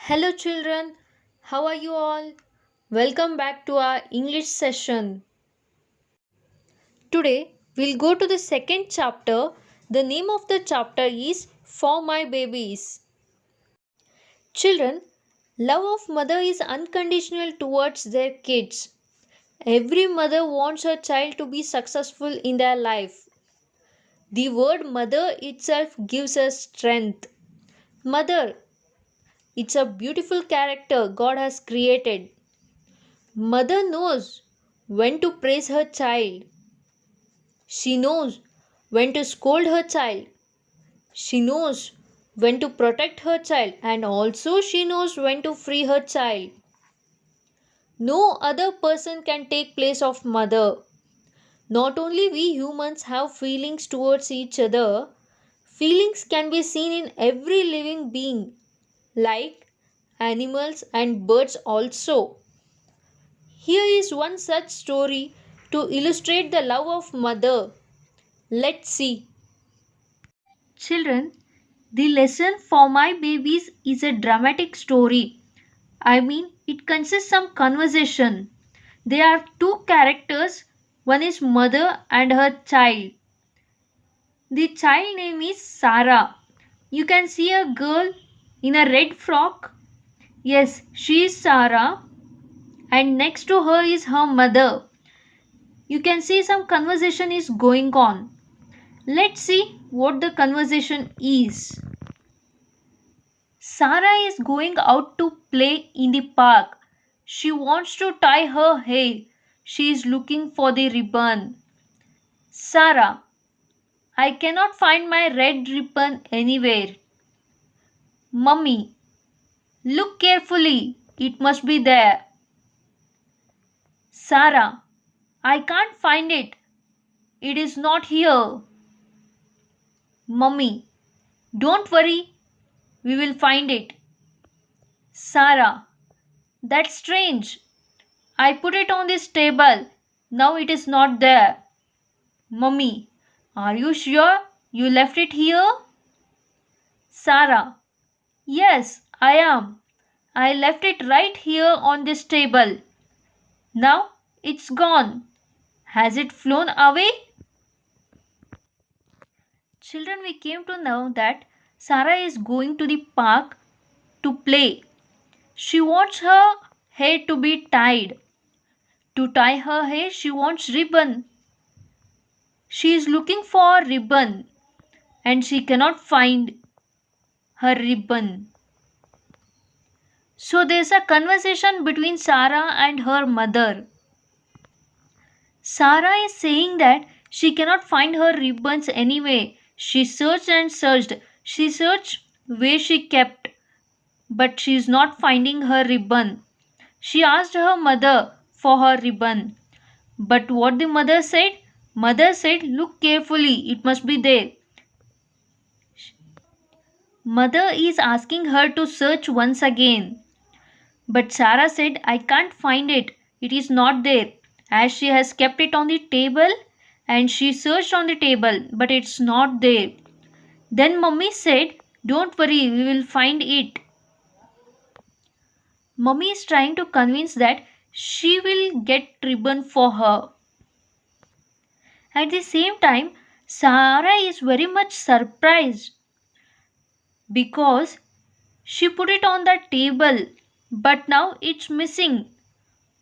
Hello, children. How are you all? Welcome back to our English session. Today, we'll go to the second chapter. The name of the chapter is For My Babies. Children, love of mother is unconditional towards their kids. Every mother wants her child to be successful in their life. The word mother itself gives us strength. Mother, it's a beautiful character God has created. Mother knows when to praise her child. She knows when to scold her child. She knows when to protect her child, and also she knows when to free her child. No other person can take place of mother. Not only we humans have feelings towards each other, feelings can be seen in every living being, like animals and birds also. Here is one such story to illustrate the love of mother. Let's see. Children, the lesson for my babies is a dramatic story. I mean, it consists some conversation. There are two characters. One is mother and her child. The child name is Sarah. You can see a girl in a red frock. Yes, she is Sarah. And next to her is her mother. You can see some conversation is going on. Let's see what the conversation is. Sarah is going out to play in the park. She wants to tie her hair. She is looking for the ribbon. Sarah, I cannot find my red ribbon anywhere. Mummy, look carefully. It must be there. Sarah, I can't find it. It is not here. Mummy, don't worry. We will find it. Sarah, that's strange. I put it on this table. Now it is not there. Mummy, are you sure you left it here? Sarah, yes, I am. I left it right here on this table. Now it's gone. Has it flown away? Children, we came to know that Sarah is going to the park to play. She wants her hair to be tied. To tie her hair, she wants ribbon. She is looking for a ribbon and she cannot find her ribbon. So there's a conversation between Sarah and her mother. Sarah is saying that she cannot find her ribbons anyway. She searched and searched. She searched where she kept, but she is not finding her ribbon. She asked her mother for her ribbon. But what the mother said? Mother said, look carefully, it must be there. Mother is asking her to search once again. But Sarah said, I can't find it. It is not there. As she has kept it on the table and she searched on the table, but it's not there. Then Mummy said, don't worry, we will find it. Mummy is trying to convince that she will get ribbon for her. At the same time, Sarah is very much surprised because she put it on the table, but now it's missing.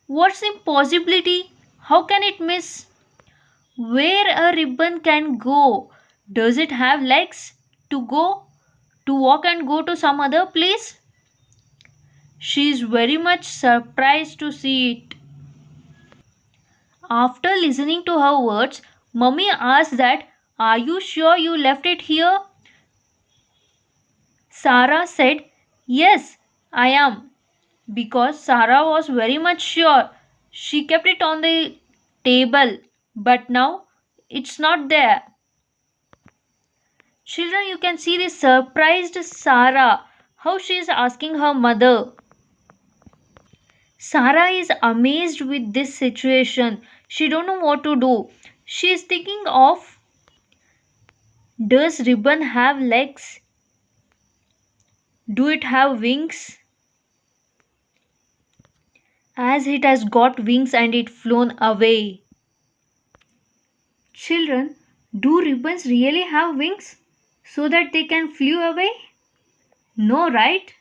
What's the possibility? How can it miss? Where a ribbon can go? Does it have legs to go, to walk and go to some other place? She is very much surprised to see it. After listening to her words, Mummy asked that, are you sure you left it here? Sarah said, yes, I am. Because Sarah was very much sure. She kept it on the table, but now it's not there. Children, you can see the surprised Sarah, how she is asking her mother. Sarah is amazed with this situation. She don't know what to do. She is thinking of, does ribbon have legs? Do it have wings? as it has got wings and it flown away. Children, do ribbons really have wings so that they can flew away? No, right?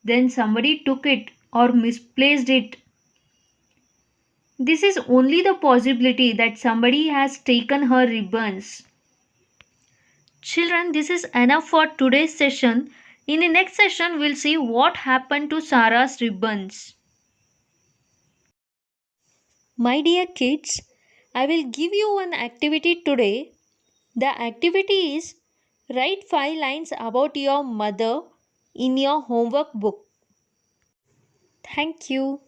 Then somebody took it or misplaced it. This is only the possibility that somebody has taken her ribbons. Children, this is enough for today's session. In the next session, we'll see what happened to Sarah's ribbons. My dear kids, I will give you one activity today. The activity is write 5 lines about your mother in your homework book. Thank you.